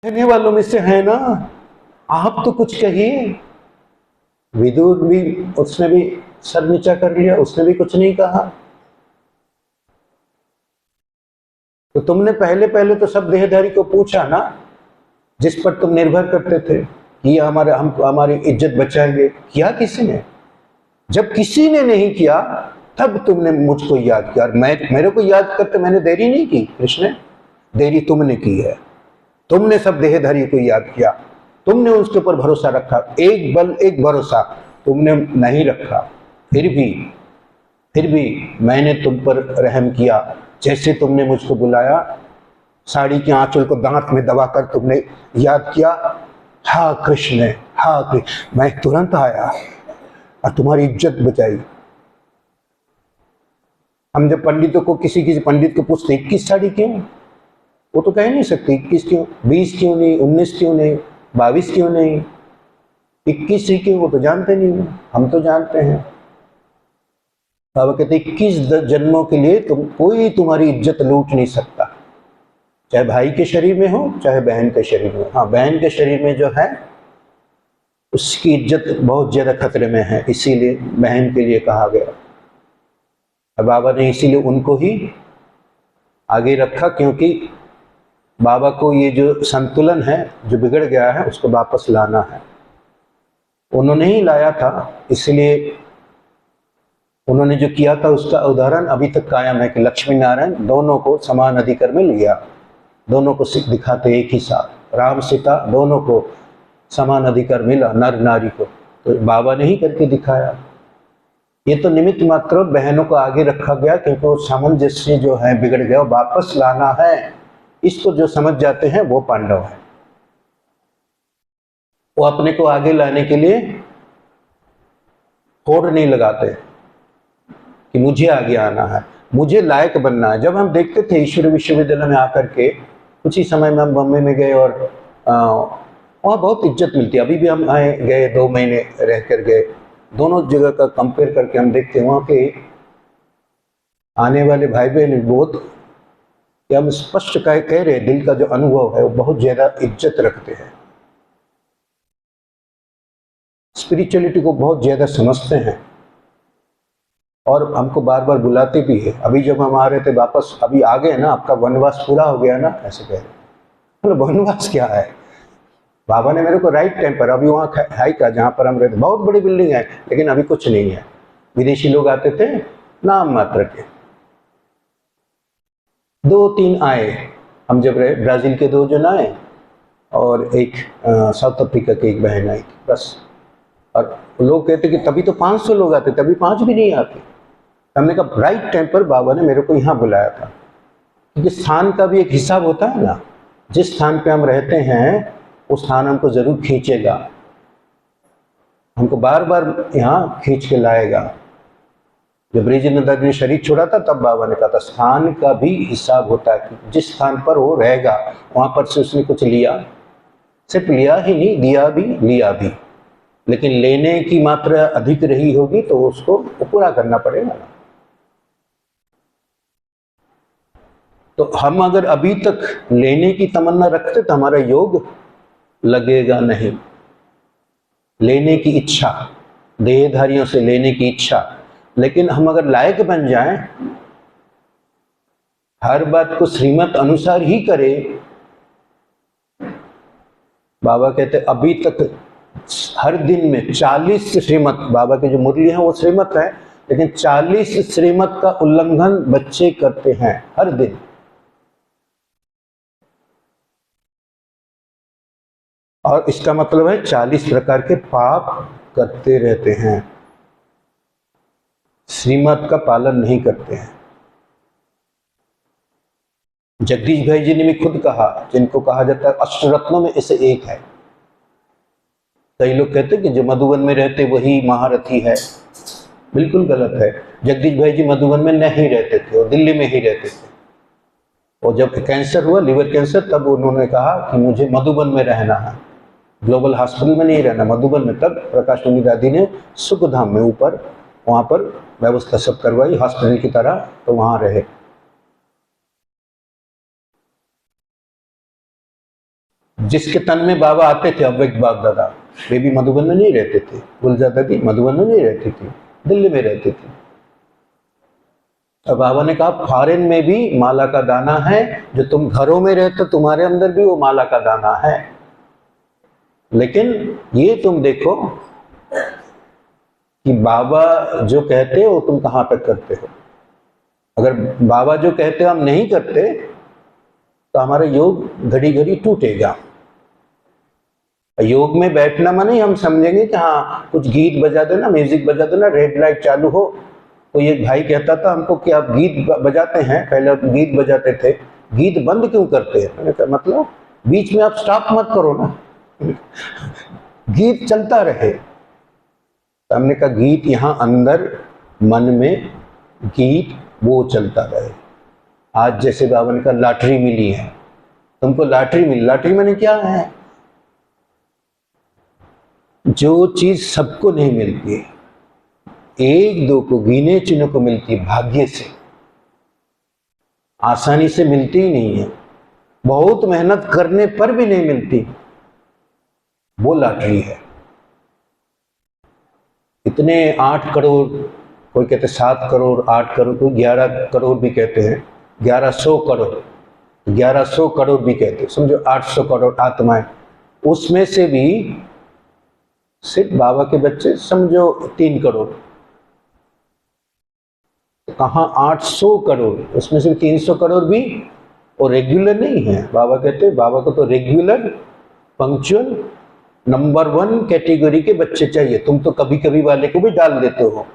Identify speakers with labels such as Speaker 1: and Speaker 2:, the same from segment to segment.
Speaker 1: कहने वालों में से है ना, आप तो कुछ कहिए। विदुर भी, उसने भी सर नीचा कर लिया, उसने भी कुछ नहीं कहा। तो तुमने पहले पहले तो सब देहधारी को पूछा ना, जिस पर तुम निर्भर करते थे कि हम हमारी इज्जत बचाएंगे। किया किसी ने? जब किसी ने नहीं किया तब तुमने मुझको याद किया। और मेरे को याद करते मैंने देरी नहीं की कृष्ण, देरी तुमने की है। तुमने सब देहधारी को याद किया, तुमने उसके ऊपर भरोसा रखा। एक बल एक भरोसा तुमने नहीं रखा। फिर भी मैंने तुम पर रहम किया। जैसे तुमने मुझको बुलाया, साड़ी के आंचल को दांत में दबाकर तुमने याद किया, हा कृष्ण, हा कृष्ण, मैं तुरंत आया और तुम्हारी इज्जत बचाई। हम जब पंडितों को, किसी पंडित को पूछते 21 साड़ी क्यों, वो तो कह नहीं सकते 21 क्यों, 20 क्यों नहीं, 19 क्यों नहीं, 22 क्यों नहीं, 21 ही क्यों, वो तो जानते नहीं। हम तो जानते हैं। बाबा कहते 21 जन्मों के लिए कोई तुम्हारी इज्जत लूट नहीं सकता, चाहे भाई के शरीर में हो चाहे बहन के शरीर में। हाँ, बहन के शरीर में जो है उसकी इज्जत बहुत ज्यादा खतरे में है, इसीलिए बहन के लिए कहा गया। और बाबा ने इसीलिए उनको ही आगे रखा, क्योंकि बाबा को ये जो संतुलन है जो बिगड़ गया है उसको वापस लाना है। उन्होंने ही लाया था, इसलिए उन्होंने जो किया था उसका उदाहरण अभी तक कायम है कि लक्ष्मी नारायण दोनों को समान अधिकार में लिया, दोनों को दिखाते एक ही साथ। राम सीता दोनों को समान अधिकार मिला, नर नारी को, तो बाबा ने ही करके दिखाया। ये तो निमित्त मात्र बहनों को आगे रखा गया, क्योंकि वो सामंजस्य जो है बिगड़ गया, वापस लाना है। इसको जो समझ जाते हैं वो पांडव है। वो अपने को आगे लाने के लिए होड़ नहीं लगाते कि मुझे आगे आना है, मुझे लायक बनना है। जब हम देखते थे ईश्वर विश्वविद्यालय में आकर के, कुछ ही समय में हम बम्बई में गए और वहाँ बहुत इज्जत मिलती है। अभी भी हम आए गए, 2 महीने रह कर गए, दोनों जगह का कंपेयर करके हम देखते हैं वहाँ के आने वाले भाई बहन बहुत, कि हम स्पष्ट कह रहे, दिल का जो अनुभव है वो बहुत ज्यादा इज्जत रखते हैं, स्पिरिचुअलिटी को बहुत ज्यादा समझते हैं और हमको बार बार बुलाते भी है। अभी जब हम आ रहे थे वापस, अभी आ गए ना, आपका वनवास पूरा हो गया ना, ऐसे कह रहे। मतलब वनवास क्या है? बाबा ने मेरे को राइट टाइम पर, अभी वहाँ है क्या जहाँ पर हम रहते, बहुत बड़ी बिल्डिंग है लेकिन अभी कुछ नहीं है। विदेशी लोग आते थे नाम मात्र के, 2-3 आए। हम जब रहे, ब्राजील के 2 जन आए और एक साउथ अफ्रीका की एक बहन आई, बस। और लोग कहते कि तभी तो 500 लोग आते, तभी 5 भी नहीं आते। हमने कहा राइट टाइम पर बाबा ने मेरे को यहाँ बुलाया था, क्योंकि स्थान का भी एक हिसाब होता है ना। जिस स्थान पे हम रहते हैं उस स्थान हमको जरूर खींचेगा, हमको बार बार यहाँ खींच के लाएगा। जब ब्रिजेंद्र दादी ने शरीर छोड़ा था तब बाबा ने कहा था स्थान का भी हिसाब होता है, कि जिस स्थान पर वो रहेगा वहां पर से उसने कुछ लिया, सिर्फ लिया ही नहीं, दिया भी, लिया भी, लेकिन लेने की मात्रा अधिक रही होगी तो उसको पूरा करना पड़ेगा ना। तो हम अगर अभी तक लेने की तमन्ना रखते तो हमारा योग लगेगा नहीं। लेने की इच्छा, देहधारियों से लेने की इच्छा, लेकिन हम अगर लायक बन जाएं, हर बात को श्रीमत अनुसार ही करें। बाबा कहते अभी तक हर दिन में 40 श्रीमत, बाबा की जो मुरली है वो श्रीमत है, लेकिन 40 श्रीमत का उल्लंघन बच्चे करते हैं हर दिन। और इसका मतलब है 40 प्रकार के पाप करते रहते हैं, श्रीमत का पालन नहीं करते हैं। जगदीश भाई जी ने भी खुद कहा, जिनको कहा जाता है अष्टरत्नों में से एक है। कई लोग कहते हैं कि जो मधुबन में रहते वही महारथी है, बिल्कुल गलत है। जगदीश भाई जी मधुबन में नहीं रहते थे, वो दिल्ली में ही रहते थे। और जब कैंसर हुआ, लिवर कैंसर, तब उन्होंने कहा कि मुझे मधुबन में रहना है, ग्लोबल हॉस्पिटल में नहीं रहना, मधुबन में। तब प्रकाश मुनि दादी ने सुखधाम में ऊपर वहां पर व्यवस्था सब करवाई हॉस्पिटल की तरह, तो वहां रहे। जिसके तन में बाबा आते थे अव्यक्त बाप दादा, वे भी मधुबन में नहीं रहते थे। गुलजार दादी मधुबन में नहीं रहती थी, दिल्ली में रहती थी। और बाबा ने कहा फॉरेन में भी माला का दाना है, जो तुम घरों में रहते तुम्हारे अंदर भी वो माला का दाना है। लेकिन ये तुम देखो कि बाबा जो कहते हो तुम कहाँ तक करते हो। अगर बाबा जो कहते हो हम नहीं करते तो हमारा योग घड़ी घड़ी टूटेगा। योग में बैठना माने हम समझेंगे कि हाँ कुछ गीत बजा देना, म्यूजिक बजा देना, रेड लाइट चालू हो। कोई एक भाई कहता था हमको कि आप गीत बजाते हैं, पहले आप गीत बजाते थे, गीत बंद क्यों करते हैं? मैंने कहा मतलब बीच में आप स्टॉप मत करो ना, गीत चलता रहे। तो हमने कहा गीत यहाँ अंदर मन में गीत वो चलता रहे। आज जैसे बाबा ने कहा लॉटरी मिली है, तुमको लॉटरी मिली, लॉटरी मैंने क्या है? जो चीज सबको नहीं मिलती, एक दो को गिने चुने को मिलती है, भाग्य से, आसानी से मिलती ही नहीं है, बहुत मेहनत करने पर भी नहीं मिलती, वो लॉटरी है। इतने 8 करोड़, कोई कहते 7 करोड़, 8 करोड़, कोई 11 करोड़ भी कहते हैं, 1100 करोड़, 1100 करोड़ भी कहते हैं, समझो 800 करोड़ आत्माएं, उसमें से भी सिर्फ बाबा के बच्चे समझो 3 करोड़, तो कहाँ 800 करोड़, उसमें से 300 करोड़ भी और रेगुलर नहीं है। बाबा कहते हैं बाबा को तो रेगुलर, पंक्चुअल, नंबर 1 कैटेगरी के बच्चे चाहिए। तुम तो कभी कभी वाले को भी डाल देते हो।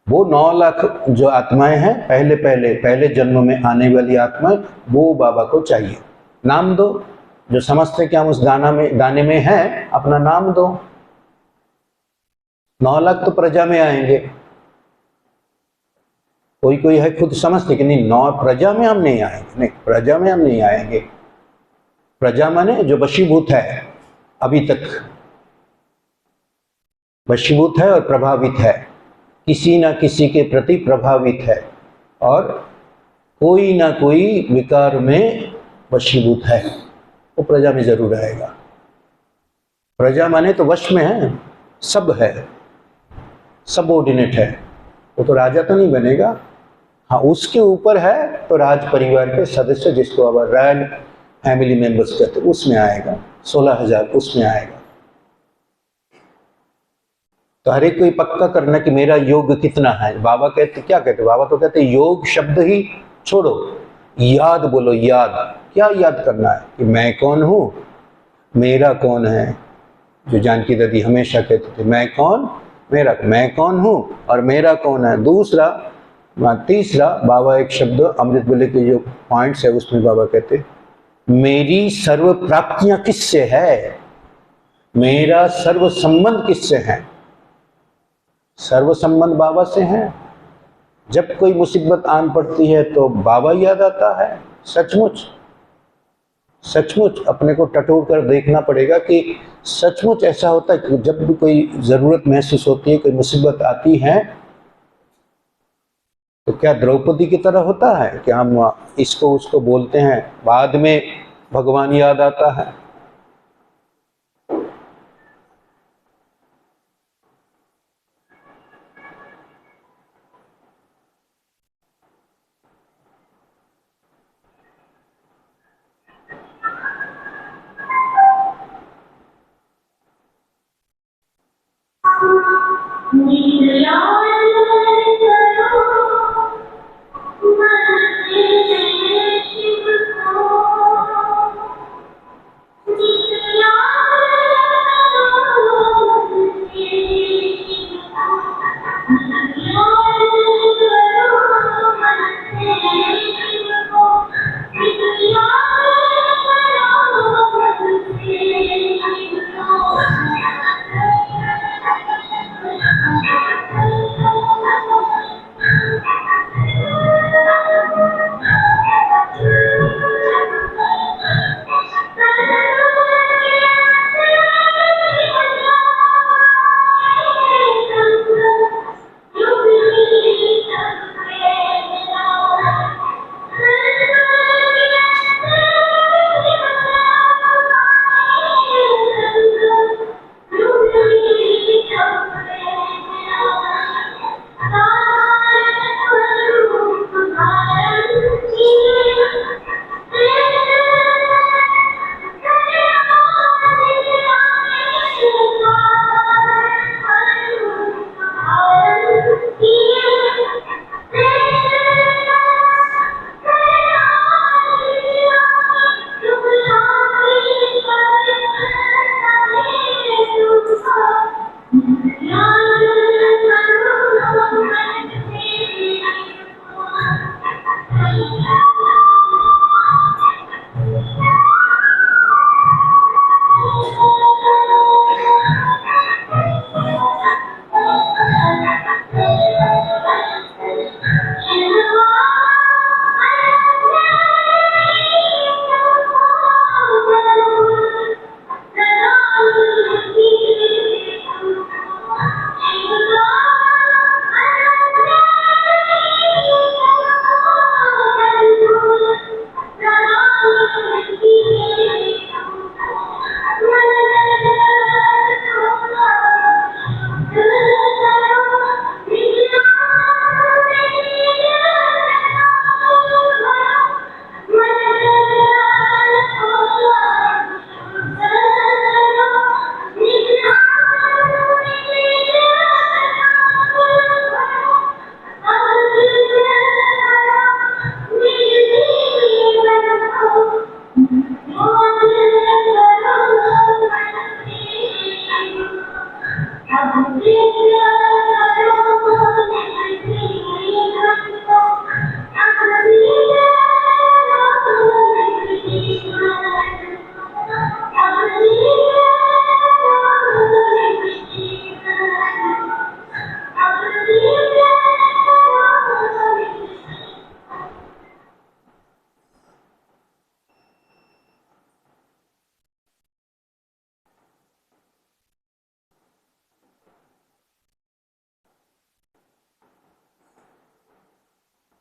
Speaker 1: वो 9 लाख जो आत्माएं हैं पहले जन्म में आने वाली आत्माएं, वो बाबा को चाहिए। नाम दो, जो समझते कि हम उस दाने में हैं, अपना नाम दो। 9 लाख तो प्रजा में आएंगे। कोई है खुद समझते कि नहीं 9 प्रजा में हम नहीं आएंगे, नहीं प्रजा में हम नहीं आएंगे। प्रजा माने जो वशीभूत है, अभी तक वशीभूत है और प्रभावित है, किसी ना किसी के प्रति प्रभावित है और कोई ना कोई विकार में वशीभूत है, वो प्रजा में जरूर आएगा। प्रजा माने तो वश में है, सब है, सबऑर्डिनेट है। वो तो राजा तो नहीं बनेगा, हाँ उसके ऊपर है तो राज परिवार के सदस्य, जिसको अब रॉयल फैमिली मेंबर्स कहते हैं, उसमें आएगा। 16,000 उसमें आएगा। तो हर एक को पक्का करना कि मेरा योग कितना है। बाबा कहते क्या कहते? बाबा तो कहते योग शब्द ही छोड़ो, याद बोलो। याद क्या याद करना है? कि मैं कौन हूँ, मेरा कौन है। जो जानकी दादी हमेशा कहते थे मैं कौन, मेरा, मैं कौन हूँ और मेरा कौन है। दूसरा, तीसरा, बाबा एक शब्द अमृत वेले के जो पॉइंट्स है उसमें बाबा कहते मेरी सर्व प्राप्तियां किससे है, मेरा सर्व संबंध किससे है। सर्व संबंध बाबा से है। जब कोई मुसीबत आन पड़ती है तो बाबा याद आता है। सचमुच सचमुच अपने को टटोल कर देखना पड़ेगा कि सचमुच ऐसा होता है कि जब भी कोई ज़रूरत महसूस होती है, कोई मुसीबत आती है, तो क्या द्रौपदी की तरह होता है कि हम इसको उसको बोलते हैं, बाद में भगवान याद आता है।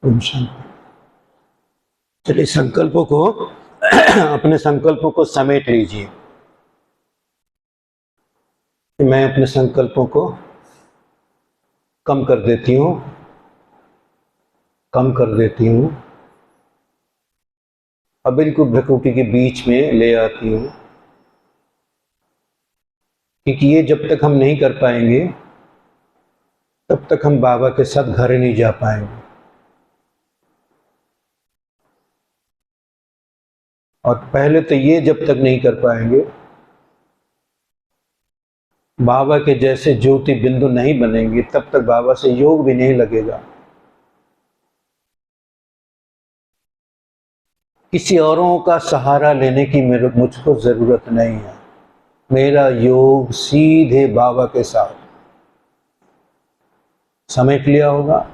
Speaker 1: ओम शांति। चलिए संकल्पों को अपने संकल्पों को समेट लीजिए। मैं अपने संकल्पों को कम कर देती हूँ, कम कर देती हूँ, अब बिल्कुल भ्रकुटी के बीच में ले आती हूँ, क्योंकि ये जब तक हम नहीं कर पाएंगे तब तक हम बाबा के साथ घर नहीं जा पाएंगे। और पहले तो ये जब तक नहीं कर पाएंगे, बाबा के जैसे ज्योति बिंदु नहीं बनेंगे, तब तक बाबा से योग भी नहीं लगेगा। किसी औरों का सहारा लेने की मुझको जरूरत नहीं है। मेरा योग सीधे बाबा के साथ। समेट लिया होगा।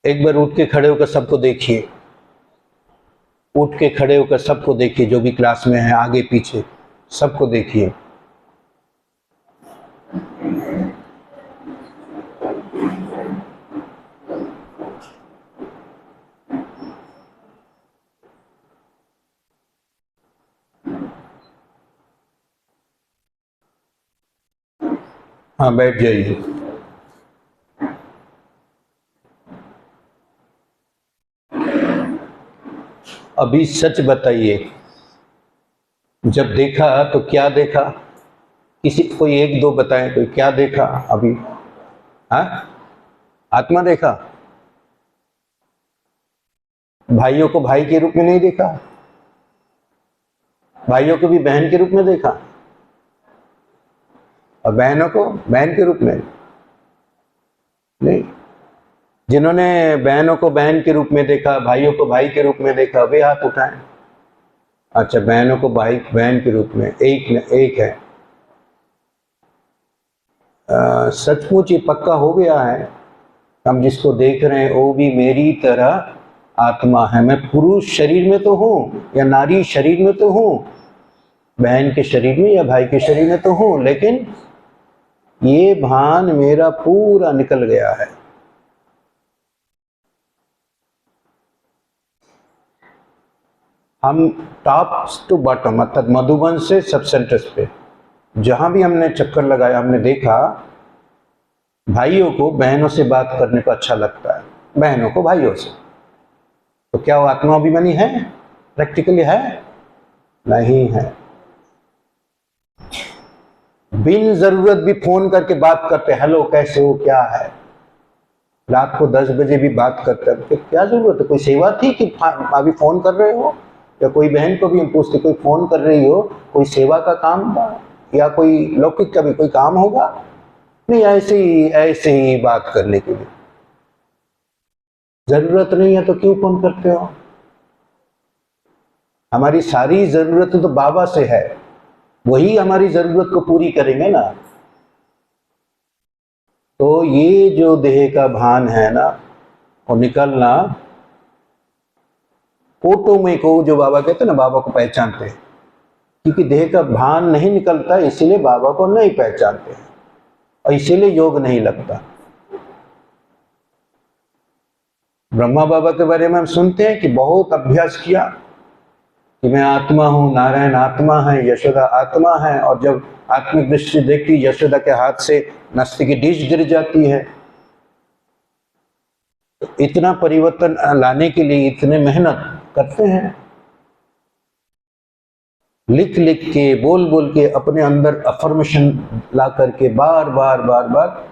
Speaker 1: एक बार उठ के खड़े होकर सबको देखिए, उठ के खड़े होकर सबको देखिए, जो भी क्लास में है, आगे पीछे सबको देखिए। हाँ, बैठ जाइए। अभी सच बताइए, जब देखा तो क्या देखा? किसी कोई एक दो बताएं, कोई क्या देखा अभी? हाँ, आत्मा देखा? भाइयों को भाई के रूप में नहीं देखा? भाइयों को भी बहन के रूप में देखा, और बहनों को बहन के रूप में नहीं। जिन्होंने बहनों को बहन के रूप में देखा, भाइयों को भाई के रूप में देखा, वे हाथ उठाएं। अच्छा, बहनों को भाई बहन के रूप में एक है। सचमुच ये पक्का हो गया है, हम जिसको देख रहे हैं वो भी मेरी तरह आत्मा है। मैं पुरुष शरीर में तो हूँ या नारी शरीर में तो हूँ, बहन के शरीर में या भाई के शरीर में तो हूँ, लेकिन ये भान मेरा पूरा निकल गया है। हम टॉप टू बॉटम, अर्थात मधुबन से सब सेंटर्स पे जहां भी हमने चक्कर लगाया, हमने देखा भाइयों को बहनों से बात करने को अच्छा लगता है, बहनों को भाइयों से। तो क्या वो आत्माभिमानी है? प्रैक्टिकली है? नहीं है। बिन जरूरत भी फोन करके बात करते, हेलो कैसे हो, क्या है। रात को 10 बजे भी बात करते हैं, क्या जरूरत है? कोई सेवा थी कि अभी फोन कर रहे हो? या कोई बहन को भी हम पूछते, कोई फोन कर रही हो, कोई सेवा का काम था या कोई लौकिक का भी कोई काम होगा? नहीं, ऐसे ही बात करने के लिए। जरूरत नहीं है तो क्यों फोन करते हो? हमारी सारी जरूरत तो बाबा से है, वही हमारी जरूरत को पूरी करेंगे ना। तो ये जो देह का भान है ना, वो निकलना फोटो में को, जो बाबा कहते हैं ना, बाबा को पहचानते हैं, क्योंकि देह का भान नहीं निकलता, इसीलिए बाबा को नहीं पहचानते हैं और इसीलिए योग नहीं लगता। ब्रह्मा बाबा के बारे में हम सुनते हैं कि बहुत अभ्यास किया कि मैं आत्मा हूं, नारायण आत्मा है, यशोदा आत्मा है, और जब आत्मिक दृष्टि देखती, यशोदा के हाथ से नाश्ते की डिश गिर जाती है। तो इतना परिवर्तन लाने के लिए इतने मेहनत करते हैं, लिख लिख के, बोल बोल के, अपने अंदर अफर्मेशन ला करके, बार बार बार बार।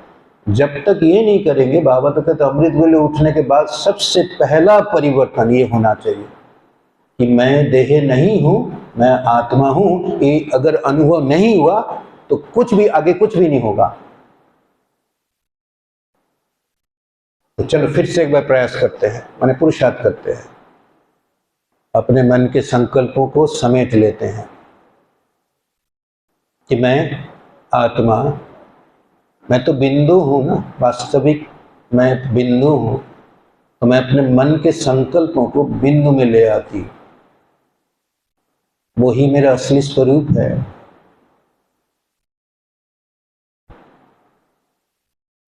Speaker 1: जब तक ये नहीं करेंगे, बाबा तो कहते अमृत वेले उठने के बाद सबसे पहला परिवर्तन ये होना चाहिए कि मैं देह नहीं हूं, मैं आत्मा हूं। ये अगर अनुभव नहीं हुआ तो कुछ भी आगे कुछ भी नहीं होगा। तो चलो फिर से एक बार प्रयास करते हैं, माने पुरुषार्थ करते हैं, अपने मन के संकल्पों को समेट लेते हैं कि मैं आत्मा, मैं तो बिंदु हूं ना, वास्तविक मैं बिंदु हूं। तो मैं अपने मन के संकल्पों को बिंदु में ले आती, वही मेरा असली स्वरूप है।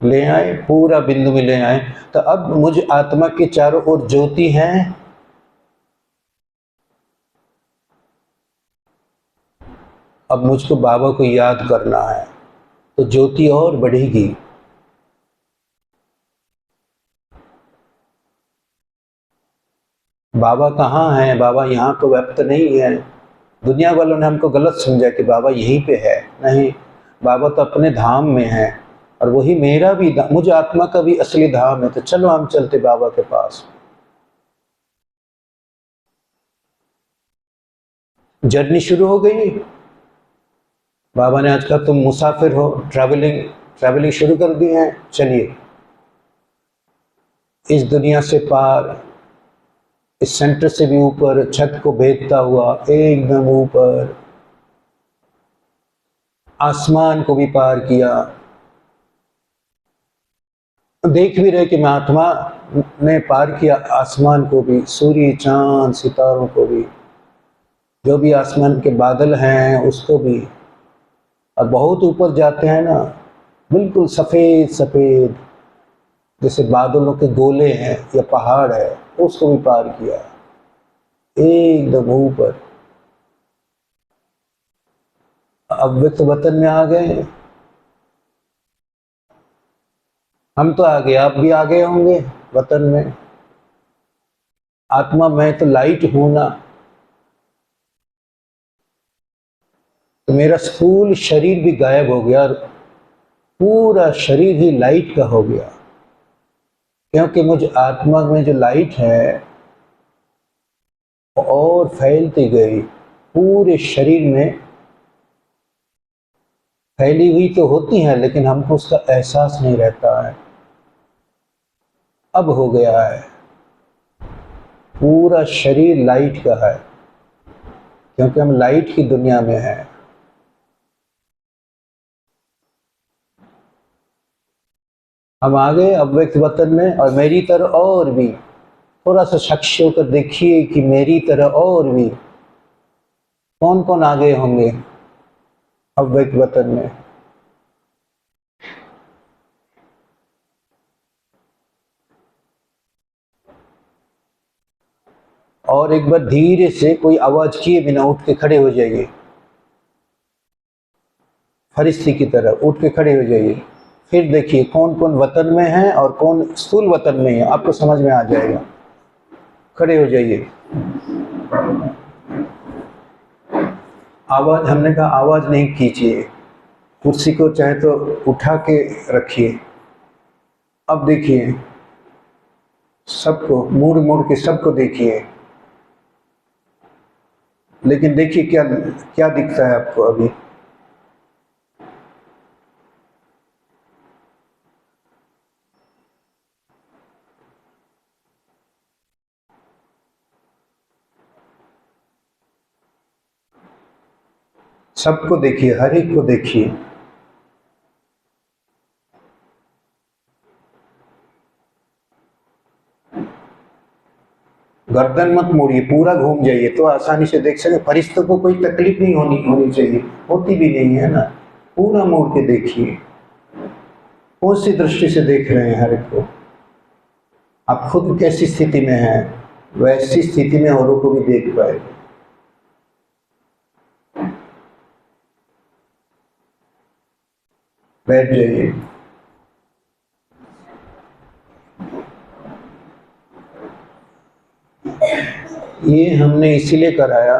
Speaker 1: ले आए, पूरा बिंदु में ले आए। तो अब मुझ आत्मा के चारों ओर ज्योति है, अब मुझको बाबा को याद करना है तो ज्योति और बढ़ेगी। बाबा कहाँ है? बाबा यहाँ तो व्यक्त नहीं है। दुनिया वालों ने हमको गलत समझा कि बाबा यहीं पे है। नहीं, बाबा तो अपने धाम में है, और वही मेरा भी मुझ आत्मा का भी असली धाम है। तो चलो हम चलते बाबा के पास। जर्नी शुरू हो गई। बाबा ने आज कहा तुम मुसाफिर हो, ट्रैवलिंग ट्रैवलिंग शुरू कर दी है। चलिए इस दुनिया से पार, इस सेंटर से भी ऊपर, छत को भेदता हुआ एकदम ऊपर, आसमान को भी पार किया। देख भी रहे कि मैं आत्मा ने पार किया आसमान को भी, सूर्य चांद सितारों को भी, जो भी आसमान के बादल हैं उसको भी। और बहुत ऊपर जाते हैं ना, बिल्कुल सफ़ेद सफ़ेद जैसे बादलों के गोले हैं या पहाड़ है, उसको भी पार किया एकदम ऊपर। अव्यक्त वतन में आ गए। हम तो आ गए, आप भी आ गए होंगे वतन में। आत्मा मैं तो लाइट हूं ना, तो मेरा स्थूल शरीर भी गायब हो गया और पूरा शरीर ही लाइट का हो गया। क्योंकि मुझ आत्मा में जो लाइट है वो और फैलती गई पूरे शरीर में। फैली हुई तो होती है लेकिन हमको उसका एहसास नहीं रहता है। अब हो गया है, पूरा शरीर लाइट का है, क्योंकि हम लाइट की दुनिया में हैं। हम आ गए अव्यक्त वतन में, और मेरी तरह और भी थोड़ा सा साक्षी होकर देखिए कि मेरी तरह और भी कौन कौन आ गए होंगे अव्यक्त वतन में। और एक बार धीरे से कोई आवाज किए बिना उठ के खड़े हो जाइए, फरिश्ते की तरह उठ के खड़े हो जाइए। फिर देखिए कौन कौन वतन में है और कौन स्थूल वतन में है, आपको समझ में आ जाएगा। खड़े हो जाइए। आवाज, हमने कहा आवाज नहीं कीजिए, कुर्सी को चाहे तो उठा के रखिए। अब देखिए सबको, मुड़ मुड़ के सबको देखिए। लेकिन देखिए क्या क्या दिखता है आपको अभी। सबको देखिए, हर एक को देखिए। गर्दन मत मोड़िए, पूरा घूम जाइए तो आसानी से देख सके। फरिश्तों को कोई तकलीफ नहीं होनी चाहिए, होती भी नहीं है ना। पूरा मोड़ के देखिए, कौन सी दृष्टि से देख रहे हैं हर एक को। आप खुद कैसी स्थिति में हैं, वैसी स्थिति में औरों को भी देख पाएंगे। बैठ जाइए। ये हमने इसीलिए कराया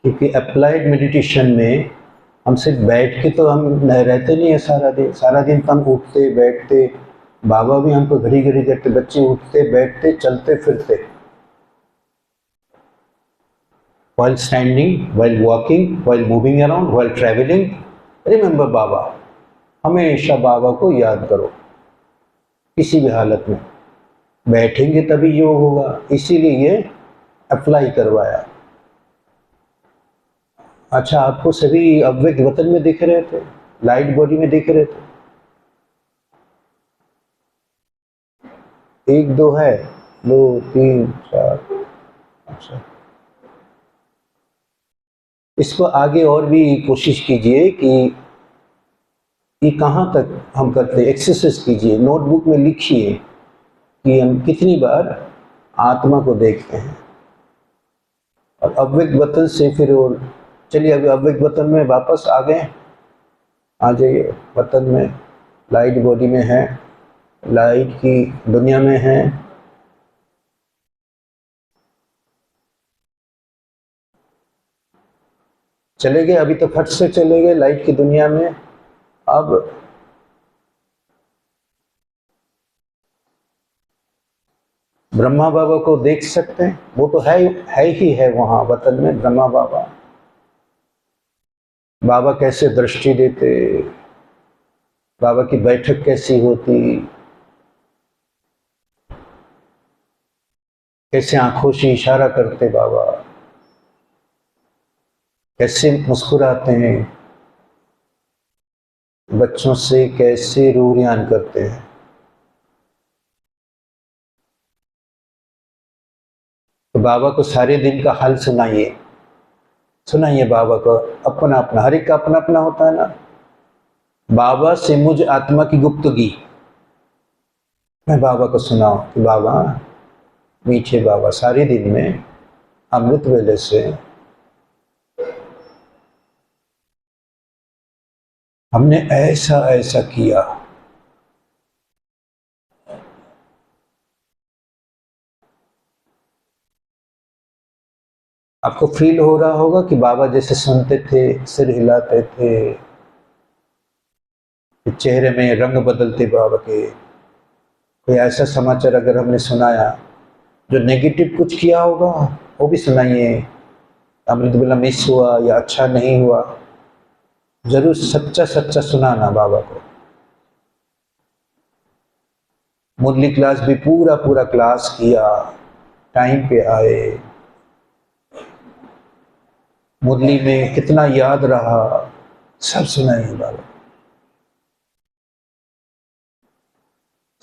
Speaker 1: क्योंकि अप्लाइड मेडिटेशन में हम सिर्फ बैठ के तो हम रहते नहीं है सारा दिन। सारा दिन तो हम उठते बैठते, बाबा भी हमको घड़ी घड़ी देखते, बच्चे उठते बैठते चलते फिरते। while standing, while walking, while moving around, while traveling, remember बाबा। हमेशा बाबा को याद करो किसी भी हालत में। बैठेंगे तभी योग होगा, इसीलिए ये अप्लाई करवाया। अच्छा, आपको सभी अव्यक्त वतन में दिख रहे थे, लाइट बॉडी में दिख रहे थे? एक दो है, दो तीन चार। अच्छा, इसको आगे और भी कोशिश कीजिए कि ये कहाँ तक हम करते हैं, एक्सरसाइज कीजिए, नोटबुक में लिखिए कि हम कितनी बार आत्मा को देखते हैं। और अव्यक्त वतन से फिर, और चलिए अभी अव्यक्त वतन में वापस आ गए, आ जाइए वतन में, लाइट बॉडी में है, लाइट की दुनिया में है। चले गए, अभी तो फट से चले गए लाइट की दुनिया में। अब ब्रह्मा बाबा को देख सकते हैं, वो तो है ही है वहां वतन में ब्रह्मा बाबा। बाबा कैसे दृष्टि देते, बाबा की बैठक कैसी होती, कैसे आंखों से इशारा करते बाबा, कैसे मुस्कुराते हैं, बच्चों से कैसे रूरियान करते हैं। तो बाबा को सारे दिन का हाल सुनाइए, सुनाइए बाबा को अपना अपना, हर एक का अपना अपना होता है ना। बाबा से मुझ आत्मा की गुप्तगी मैं बाबा को सुनाऊं कि बाबा, मीठे बाबा, सारे दिन में अमृत वेले से हमने ऐसा ऐसा किया। आपको फील हो रहा होगा कि बाबा जैसे सुनते थे, सिर हिलाते थे, चेहरे में रंग बदलते बाबा के। कोई ऐसा समाचार अगर हमने सुनाया जो नेगेटिव कुछ किया होगा, वो भी सुनाइए। अमृत वेला मिस हुआ या अच्छा नहीं हुआ, जरूर सच्चा सच्चा सुनाना बाबा को। मुरली क्लास भी पूरा पूरा क्लास किया, टाइम पे आए, मुरली में कितना याद रहा, सब सुनाइए बाबा।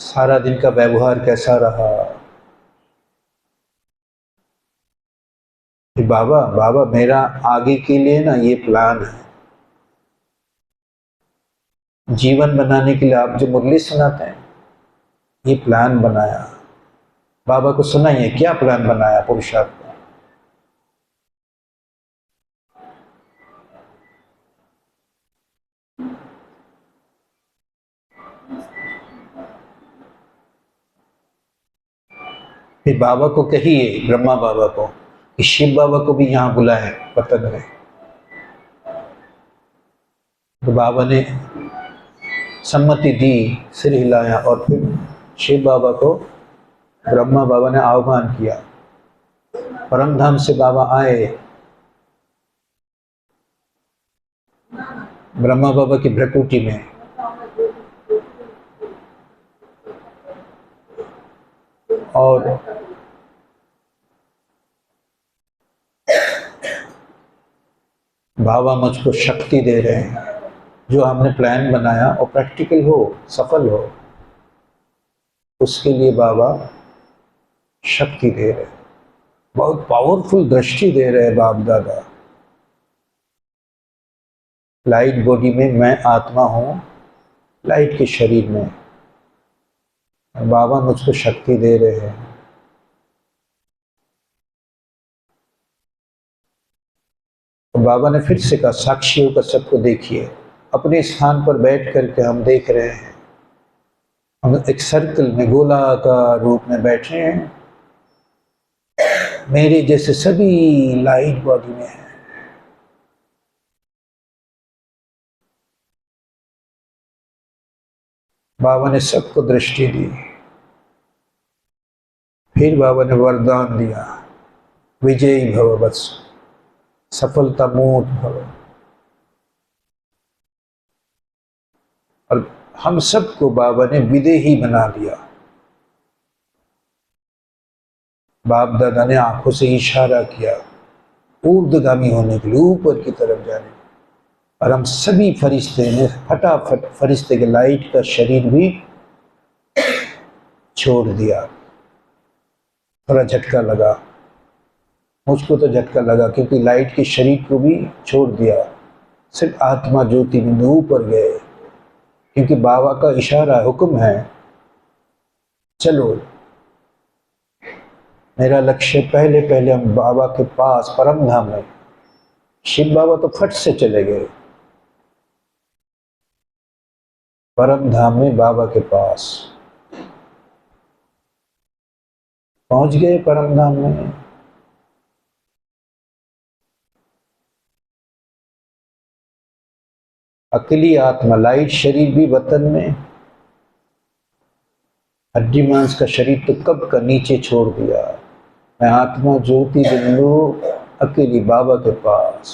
Speaker 1: सारा दिन का व्यवहार कैसा रहा, कि बाबा बाबा मेरा आगे के लिए ना ये प्लान है। जीवन बनाने के लिए आप जो मुरली सुनाते हैं, ये प्लान बनाया। बाबा को सुनाइए क्या प्लान बनाया पुरुषार्थ का। फिर बाबा को कहिए, ब्रह्मा बाबा को, कि शिव बाबा को भी यहाँ बुलाए वतन में। तो बाबा ने सम्मति दी, सिर हिलाया, और फिर शिव बाबा को ब्रह्मा बाबा ने आह्वान किया। परमधाम से बाबा आए, ब्रह्मा बाबा की भ्रकुटी में, और बाबा मुझको शक्ति दे रहे हैं, जो हमने प्लान बनाया और प्रैक्टिकल हो, सफल हो, उसके लिए बाबा शक्ति दे रहे हैं। बहुत पावरफुल दृष्टि दे रहे हैं बाप दादा। लाइट बॉडी में मैं आत्मा हूँ, लाइट के शरीर में, और बाबा मुझको शक्ति दे रहे हैं। तो बाबा ने फिर से कहा, साक्षियों का सबको देखिए। अपने स्थान पर बैठ करके हम देख रहे हैं, हम एक सर्कल में गोलाकार रूप में बैठे हैं, मेरे जैसे सभी लाइट बॉडी में है। बाबा ने सबको दृष्टि दी। फिर बाबा ने वरदान दिया, विजयी भव बस, सफलता मूर्त भव। और हम सबको बाबा ने विदेही बना दिया। बाप दादा ने आंखों से इशारा किया ऊर्ध्वगामी होने के लिए, ऊपर की तरफ जाने। और हम सभी फरिश्ते ने फटाफट फरिश्ते के लाइट का शरीर भी छोड़ दिया। थोड़ा झटका लगा, मुझको तो झटका लगा, क्योंकि लाइट के शरीर को भी छोड़ दिया, सिर्फ आत्मा ज्योति बिंदु ऊपर गए, क्योंकि बाबा का इशारा हुक्म है, चलो। मेरा लक्ष्य पहले पहले हम बाबा के पास परम धाम में। शिव बाबा तो फट से चले गए परम धाम में, बाबा के पास पहुंच गए परम धाम में। अकेली आत्मा, लाइट शरीर भी वतन में, हड्डी मांस का शरीर तो कब का नीचे छोड़ दिया। मैं आत्मा ज्योति बिंदु अकेली बाबा के पास,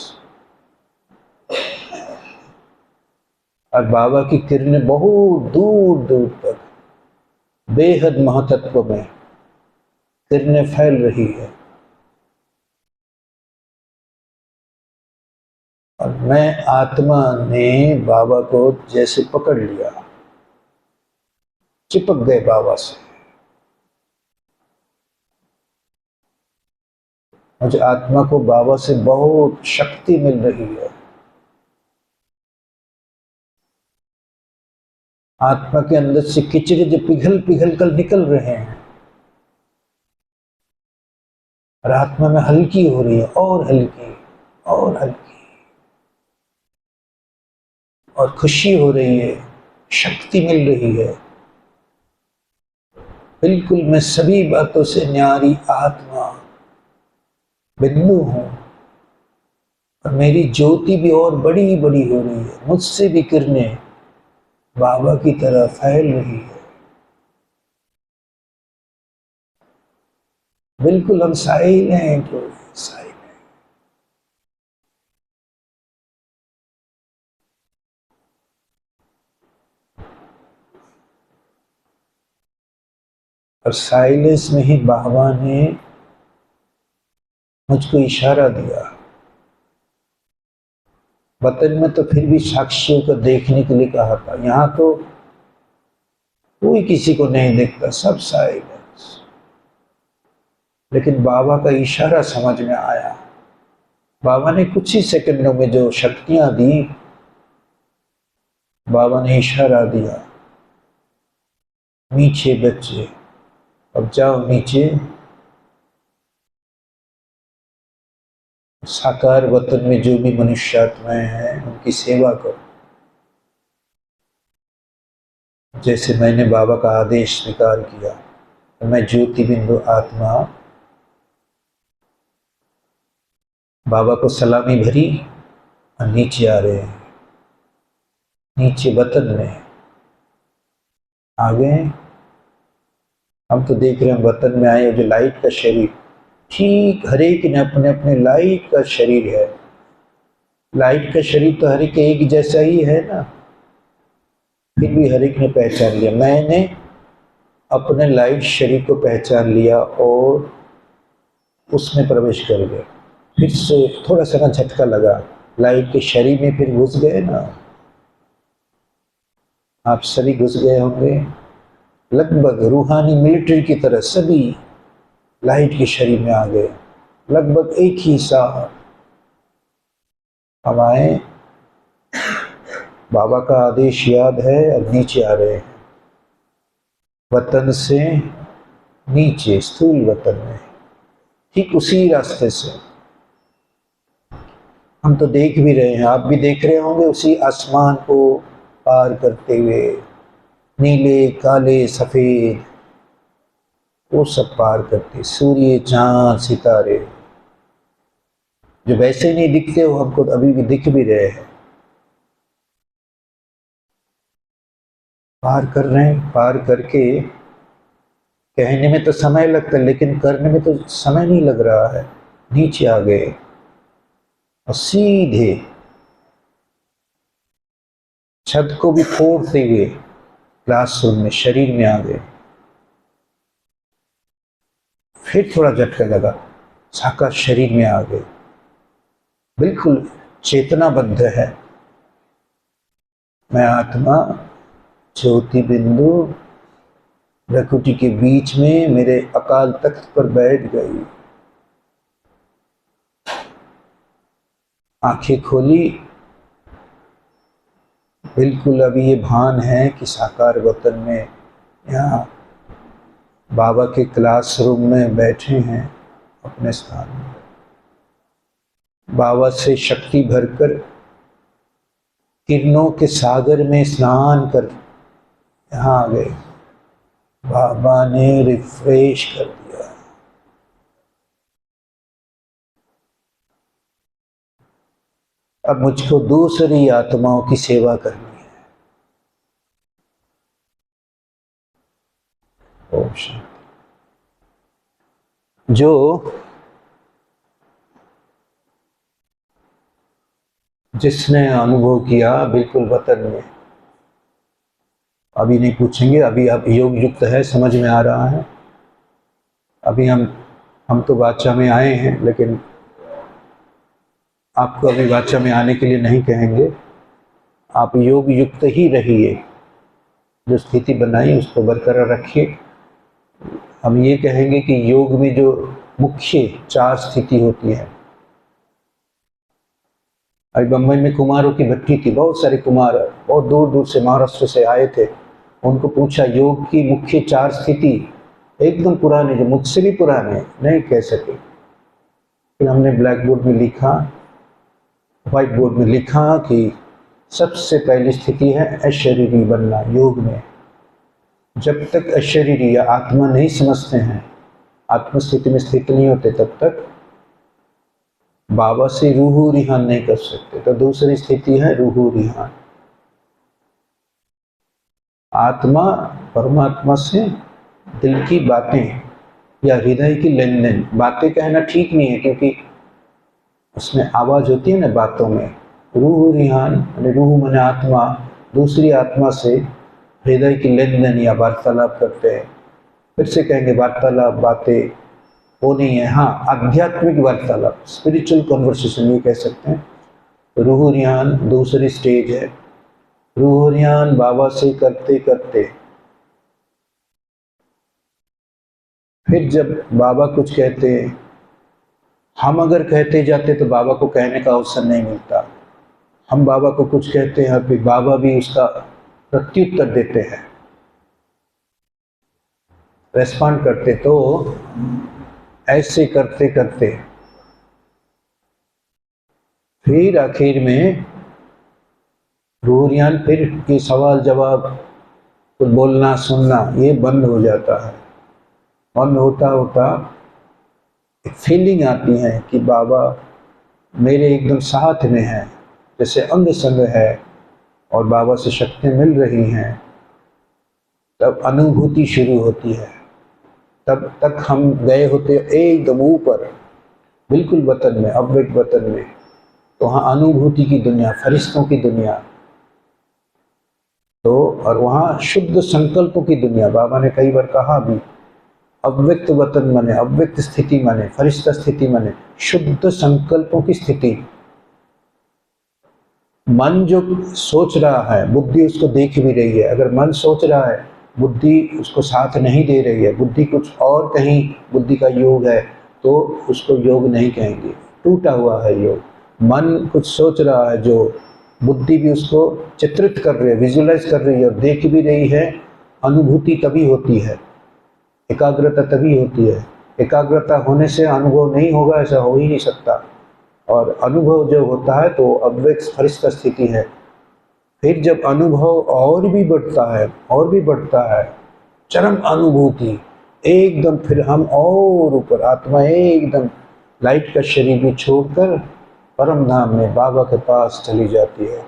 Speaker 1: और बाबा की किरणें बहुत दूर दूर तक बेहद महतत्व में किरणें फैल रही है, और मैं आत्मा ने बाबा को जैसे पकड़ लिया, चिपक गए बाबा से। मुझे आत्मा को बाबा से बहुत शक्ति मिल रही है। आत्मा के अंदर से किचरे जो पिघल पिघल कर निकल रहे हैं, और आत्मा में हल्की हो रही है, और हल्की और हल्की, और खुशी हो रही है, शक्ति मिल रही है। बिल्कुल मैं सभी बातों से न्यारी आत्मा बिंदु हूं, और मेरी ज्योति भी और बड़ी बड़ी हो रही है, मुझसे भी किरणें बाबा की तरह फैल रही है। बिल्कुल हम साइलेंट हो गए, साइलेंट। और साइलेंस में ही बाबा ने मुझको इशारा दिया। वतन में तो फिर भी साक्षियों को देखने के लिए कहा था, यहाँ तो कोई किसी को नहीं देखता, सब साइलेंस। लेकिन बाबा का इशारा समझ में आया। बाबा ने कुछ ही सेकंडों में जो शक्तियां दी, बाबा ने इशारा दिया, नीचे बच्चे अब जाओ नीचे, साकार वतन में जो भी मनुष्य आत्माएं हैं उनकी सेवा करो। जैसे मैंने बाबा का आदेश स्वीकार किया, तो मैं ज्योति बिंदु आत्मा बाबा को सलामी भरी और नीचे आ रहे हैं, नीचे वतन में आ गए। हम तो देख रहे हैं वतन में आए, जो लाइट का शरीर, ठीक हर एक ने अपने अपने लाइट का शरीर है। लाइट का शरीर तो हर एक एक जैसा ही है ना, फिर भी हर एक ने पहचान लिया। मैंने अपने लाइट शरीर को पहचान लिया और उसमें प्रवेश कर गया। फिर से थोड़ा सा ना झटका लगा, लाइट के शरीर में फिर घुस गए ना। आप सभी घुस गए होंगे, लगभग रूहानी मिलिट्री की तरह सभी लाइट के शरीर में आ गए। लगभग एक ही साथ हम आए, बाबा का आदेश याद है, और नीचे आ रहे हैं वतन से नीचे, स्थूल वतन में, ठीक उसी रास्ते से। हम तो देख भी रहे हैं, आप भी देख रहे होंगे, उसी आसमान को पार करते हुए, नीले काले सफेद, वो सब पार करते, सूर्य चांद सितारे जो वैसे नहीं दिखते हो हमको अभी भी दिख भी रहे हैं। पार कर रहे हैं, पार करके कहने में तो समय लगता है, लेकिन करने में तो समय नहीं लग रहा है। नीचे आ गए और सीधे छत को भी फोड़ते हुए क्लासरूम में, शरीर में आ गए। फिर थोड़ा झटका लगा, साकार शरीर में आ गए, बिल्कुल चेतनाबद्ध है। मैं आत्मा ज्योति बिंदु प्रकृति के बीच में मेरे अकाल तख्त पर बैठ गई। आंखें खोली, बिल्कुल अभी ये भान है कि साकार वतन में यहाँ बाबा के क्लासरूम में बैठे हैं अपने स्थान में। बाबा से शक्ति भरकर किरणों के सागर में स्नान कर यहाँ आ गए। बाबा ने रिफ्रेश कर दिया। अब मुझको दूसरी आत्माओं की सेवा करनी है। ओम शांति। जो जिसने अनुभव किया बिल्कुल वतन में, अभी नहीं पूछेंगे, अभी अब योग युक्त है, समझ में आ रहा है। अभी हम तो वाचा में आए हैं, लेकिन आपको अभी वाचा में आने के लिए नहीं कहेंगे। आप योग युक्त ही रहिए, जो स्थिति बनाई उसको बरकरार रखिए। हम ये कहेंगे कि योग में जो मुख्य 4 स्थिति होती है। अभी बम्बई में कुमारों की भट्टी थी, बहुत सारे कुमार बहुत दूर दूर से महाराष्ट्र से आए थे। उनको पूछा योग की मुख्य 4 स्थिति, एकदम पुराने, जो मुझसे भी पुराने नहीं कह सके। फिर हमने ब्लैक बोर्ड में लिखा, व्हाइट बोर्ड में लिखा कि सबसे पहली स्थिति है अशरीरी बनना। योग में जब तक अशरीरी या आत्मा नहीं समझते हैं, आत्म स्थिति में स्थित नहीं होते, तब तक बाबा से रूह रिहान नहीं कर सकते। तो दूसरी स्थिति है रूह रिहान। आत्मा परमात्मा से दिल की बातें या हृदय की लेन देन। बातें कहना ठीक नहीं है, क्योंकि उसमें आवाज होती है ना बातों में। रूह रिहान यानी रूह माने आत्मा, दूसरी आत्मा से हृदय की लेन देन या वार्तालाप करते हैं। फिर से कहेंगे वार्तालाप, बातें वो नहीं है। हाँ, आध्यात्मिक वार्तालाप, स्पिरिचुअल कन्वर्सेशन ये कह सकते हैं। रूह रिहान दूसरी स्टेज है। रूह रिहान बाबा से करते करते फिर जब बाबा कुछ कहते, हम अगर कहते जाते तो बाबा को कहने का अवसर नहीं मिलता। हम बाबा को कुछ कहते हैं, फिर बाबा भी उसका प्रत्युत्तर देते हैं, रेस्पॉन्ड करते। तो ऐसे करते करते फिर आखिर में रूहियान, फिर ये सवाल जवाब, कुछ बोलना सुनना, ये बंद हो जाता है। बंद होता होता एक फीलिंग आती है कि बाबा मेरे एकदम साथ में है, जैसे अंग संग है और बाबा से शक्तियाँ मिल रही हैं। तब अनुभूति शुरू होती है। तब तक हम गए होते एकदम ऊपर, बिल्कुल वतन में, अव्यक्त वतन में। तो वहाँ अनुभूति की दुनिया, फरिश्तों की दुनिया, तो और वहाँ शुद्ध संकल्पों की दुनिया। बाबा ने कई बार कहा भी, अव्यक्त वतन माने, अव्यक्त स्थिति माने, फरिश्ता स्थिति माने शुद्ध संकल्पों की स्थिति। मन जो सोच रहा है, बुद्धि उसको देख भी रही है। अगर मन सोच रहा है, बुद्धि उसको साथ नहीं दे रही है, बुद्धि कुछ और कहीं बुद्धि का योग है, तो उसको योग नहीं कहेंगे, टूटा हुआ है योग। मन कुछ सोच रहा है, जो बुद्धि भी उसको चित्रित कर रही है, विजुअलाइज कर रही है और देख भी रही है। अनुभूति तभी होती है, एकाग्रता तभी होती है। एकाग्रता होने से अनुभव नहीं होगा, ऐसा हो ही नहीं सकता। और अनुभव जो होता है तो अव्यक्त फरिश्ता स्थिति है। फिर जब अनुभव और भी बढ़ता है, और भी बढ़ता है, चरम अनुभूति एकदम, फिर हम और ऊपर, आत्मा एकदम लाइट का शरीर भी छोड़कर परम धाम में बाबा के पास चली जाती है।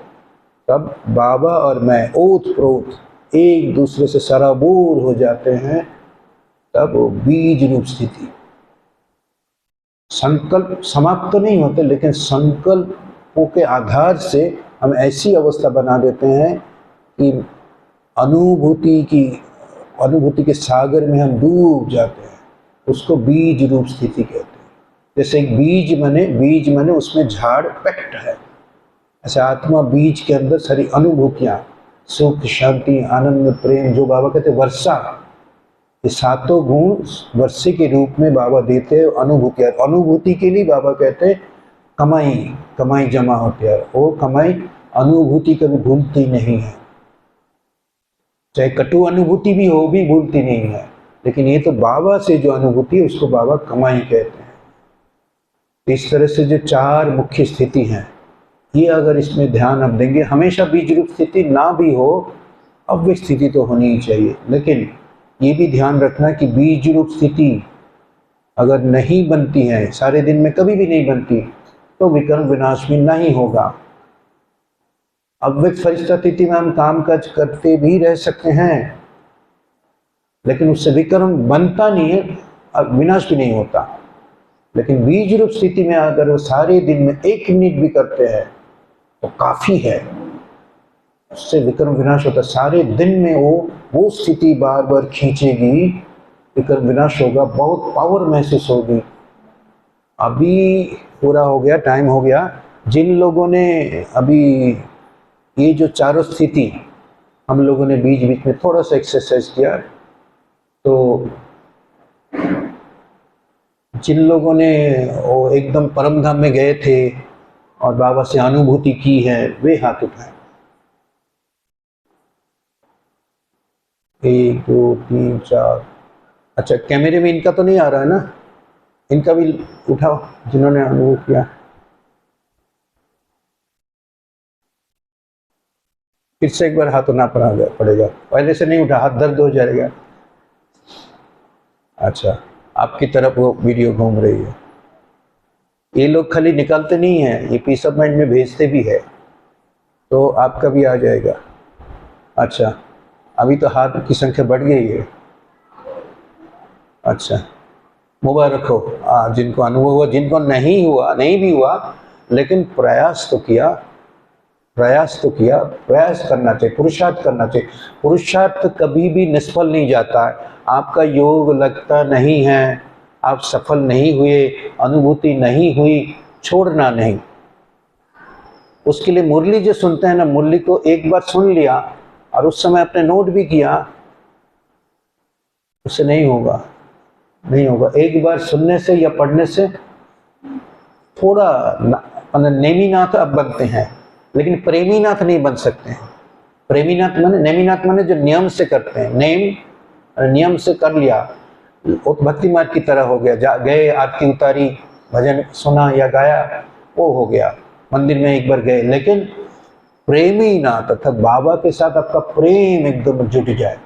Speaker 1: तब बाबा और मैं ओत प्रोत एक दूसरे से सराबोर हो जाते हैं। तब वो बीज रूप स्थिति, संकल्प समाप्त तो नहीं होते, लेकिन संकल्पों के आधार से हम ऐसी अवस्था बना देते हैं कि अनुभूति के सागर में हम डूब जाते हैं। उसको बीज रूप स्थिति कहते हैं। जैसे एक बीज माने उसमें झाड़ पैक्ट है, ऐसे आत्मा बीज के अंदर सारी अनुभूतियाँ, सुख, शांति, आनंद, प्रेम, जो बाबा कहते हैं वर्षा, ये 7 गुण वर्षे के रूप में बाबा देते हैं। अनुभूति के लिए बाबा कहते हैं कमाई कमाई जमा होती है, वो कमाई अनुभूति कभी भूलती नहीं है, चाहे कटु अनुभूति भी हो भी भूलती नहीं है। लेकिन ये तो बाबा से जो अनुभूति है उसको बाबा कमाई कहते हैं। इस तरह से जो चार मुख्य स्थिति हैं, ये अगर इसमें ध्यान आप देंगे, हमेशा बीज रूप स्थिति ना भी हो, अव्यय स्थिति तो होनी ही चाहिए। लेकिन ये भी ध्यान रखना कि बीज रूप स्थिति अगर नहीं बनती है, सारे दिन में कभी भी नहीं बनती, तो विकर्म विनाश में नहीं होगा। अव्यक्त फरिश्ता स्थिति में हम काम काज करते भी रह सकते हैं, लेकिन उससे विकर्म बनता नहीं है, विनाश भी नहीं होता। लेकिन बीज रूप स्थिति में अगर वो सारे दिन में 1 मिनट भी करते हैं तो काफी है, उससे विकर्म विनाश होता। सारे दिन में वो स्थिति बार बार खींचेगी, विकर्म विनाश होगा, बहुत पावर महसूस होगी। अभी पूरा हो गया, टाइम हो गया। जिन लोगों ने अभी ये जो चारों स्थिति हम लोगों ने बीच बीच में थोड़ा सा एक्सरसाइज किया, तो जिन लोगों ने वो एकदम परम धाम में गए थे और बाबा से अनुभूति की है, वे हाथ उठाएं। 1 2 3 4। अच्छा, कैमरे में इनका तो नहीं आ रहा है ना? इनका भी उठाओ जिन्होंने अनुभव किया। फिर से एक बार हाथ उठाना पड़ेगा, पहले से नहीं उठा, हाथ दर्द हो जाएगा। अच्छा, आपकी तरफ वो वीडियो घूम रही है। ये लोग खाली निकालते नहीं हैं, ये पीस ऑफ माइंड में भेजते भी है, तो आपका भी आ जाएगा। अच्छा, अभी तो हाथ की संख्या बढ़ गई है। अच्छा, मुबारक हो जिनको अनुभव हुआ, जिनको नहीं हुआ, नहीं भी हुआ, लेकिन प्रयास तो किया, प्रयास करना चाहिए, पुरुषार्थ करना चाहिए। पुरुषार्थ कभी भी निष्फल नहीं जाता है। आपका योग लगता नहीं है, आप सफल नहीं हुए, अनुभूति नहीं हुई, छोड़ना नहीं। उसके लिए मुरली जो सुनते हैं ना, मुरली को एक बार सुन लिया और उस समय अपने नोट भी किया, उससे नहीं होगा, नहीं होगा। एक बार सुनने से या पढ़ने से थोड़ा नेमीनाथ अब बनते हैं, लेकिन प्रेमीनाथ नहीं बन सकते हैं। प्रेमीनाथ माने, नेमीनाथ माने जो नियम से करते हैं, नियम से कर लिया, वो भक्ति मार्ग की तरह हो गया। गए, आरती उतारी, भजन सुना या गाया, वो हो गया, मंदिर में एक बार गए। लेकिन प्रेमीनाथ अर्थात बाबा के साथ आपका प्रेम एकदम जुट जाए,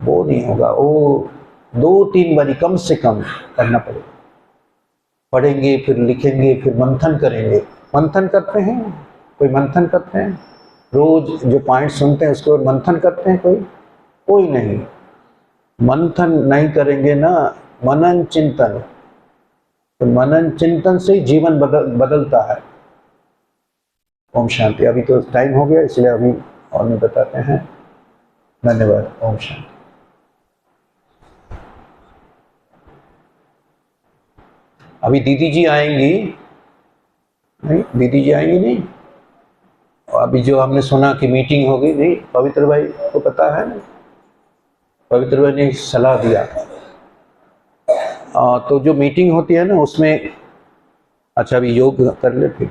Speaker 1: वो नहीं होगा। वो 2-3 बारी कम से कम करना पड़ेगा। पढ़ेंगे, फिर लिखेंगे, फिर मंथन करेंगे। मंथन करते हैं, कोई मंथन करते हैं? रोज जो पॉइंट सुनते हैं उसको मंथन करते हैं? कोई नहीं। मंथन नहीं करेंगे ना, मनन चिंतन, तो मनन चिंतन से ही जीवन बदलता है। ओम शांति। अभी तो टाइम हो गया, इसलिए अभी और नहीं बताते हैं। धन्यवाद। ओम शांति। अभी दीदी जी आएंगी नहीं? दीदी जी आएंगी नहीं? अभी जो हमने सुना कि मीटिंग होगी, नहीं? पवित्र भाई को पता है ना? पवित्र भाई ने सलाह दिया। तो जो मीटिंग होती है ना उसमें, अच्छा अभी योग कर ले, फिर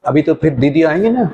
Speaker 1: अभी तो फिर दीदी आएंगे ना।